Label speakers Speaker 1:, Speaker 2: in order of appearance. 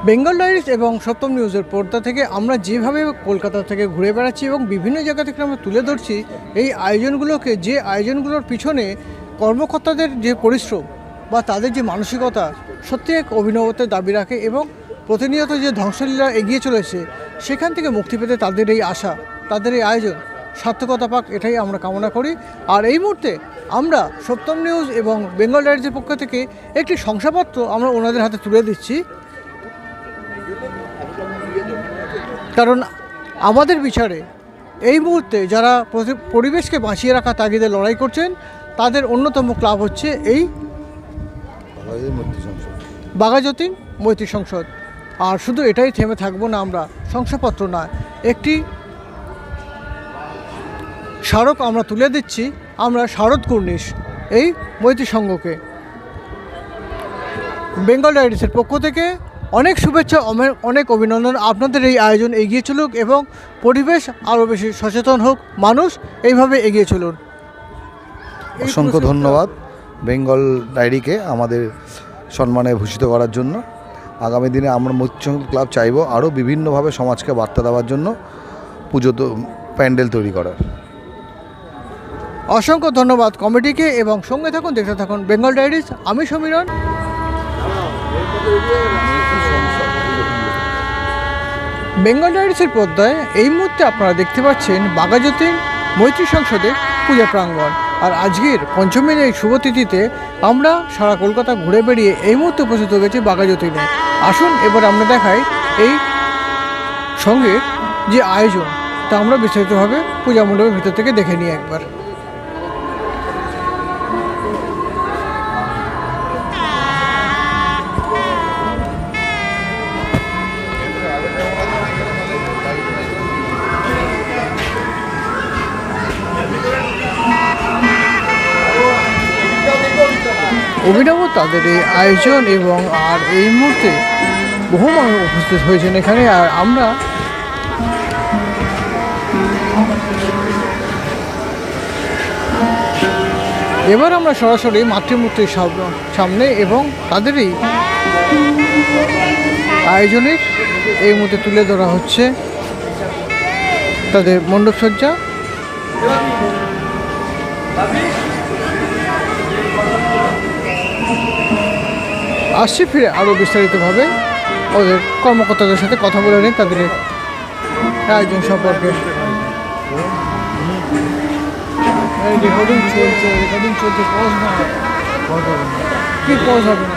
Speaker 1: Bengal diaries এবং সপ্তম নিউজের পর্দা থেকে আমরা যেভাবে কলকাতা থেকে ঘুরে বেড়াচ্ছি এবং বিভিন্ন জায়গা থেকে আমরা তুলে ধরছি এই আয়োজনগুলোকে, যে আয়োজনগুলোর পিছনে কর্মকর্তাদের যে পরিশ্রম বা তাদের যে মানসিকতা সত্যি এক অভিনবত্বের দাবি রাখে এবং প্রতিনিয়ত যে ধ্বংসলীলা এগিয়ে চলেছে সেখান থেকে মুক্তি পেতে তাদের এই আশা, তাদের এই আয়োজন সার্থকতা পাক, এটাই আমরা কামনা করি। আর এই মুহূর্তে আমরা সপ্তম নিউজ এবং বেঙ্গল ডায়েরিজের পক্ষ থেকে একটি শংসাপত্র আমরা ওনাদের হাতে তুলে দিচ্ছি, কারণ আমাদের বিচারে এই মুহূর্তে যারা পরিবেশকে বাঁচিয়ে রাখা তাগিদে লড়াই করছেন তাদের অন্যতম ক্লাব হচ্ছে এই বাঘাযতীন মৈত্রী সংসদ। আর শুধু এটাই থেমে থাকবো না, আমরা শংসাপত্র না, একটি স্মারক আমরা তুলে দিচ্ছি আমরা শারদ কুর্নিশ এই মৈত্রী সংঘকে। বেঙ্গল ডায়েরিজের পক্ষ থেকে অনেক শুভেচ্ছা, অনেক অভিনন্দন। আপনাদের এই আয়োজন এগিয়ে চলুক এবং পরিবেশ আরও বেশি সচেতন হোক, মানুষ এইভাবে এগিয়ে চলুন।
Speaker 2: অসংখ্য ধন্যবাদ বেঙ্গল ডায়েরিকে আমাদের সম্মানে ভূষিত করার জন্য। আগামী দিনে আমরা মৈত্রী সংঘ ক্লাব চাইব আরও বিভিন্নভাবে সমাজকে বার্তা দেওয়ার জন্য পুজো প্যান্ডেল তৈরি করার।
Speaker 1: অসংখ্য ধন্যবাদ কমিটিকে এবং সঙ্গে থাকুন, দেখতে থাকুন বেঙ্গল ডায়েরিজ। আমি সমীরণ। বেঙ্গল ডায়েরিজের পর্দায় এই মুহূর্তে আপনারা দেখতে পাচ্ছেন বাঘাযতীন মৈত্রী সংসদের পূজা প্রাঙ্গণ। আর আজকের পঞ্চমীর এই শুভতিথিতে আমরা সারা কলকাতা ঘুরে বেড়িয়ে এই মুহূর্তে উপস্থিত হয়ে গেছি বাঘাযতীনে। আসুন এবার আমরা দেখাই এই সঙ্গে যে আয়োজন তা আমরা বিস্তারিতভাবে পূজা মণ্ডপের ভিতর থেকে দেখে নিই একবার। অভিনব তাদের এই আয়োজন এবং আর এই মুহূর্তে বহু মানুষ উপস্থিত হয়েছেন এখানে। আর আমরা এবার আমরা সরাসরি মাতৃমূর্তির সামনে এবং তাদের এই আয়োজনের এই মুহূর্তে তুলে ধরা হচ্ছে তাদের মণ্ডপসজ্জা। আসছি ফিরে আরও বিস্তারিতভাবে ওদের কর্মকর্তাদের সাথে কথা বলে নিই তাদের আয়োজন সম্পর্কে। রেকর্ডিং চলছে, পজ না, কি পজ হবে না।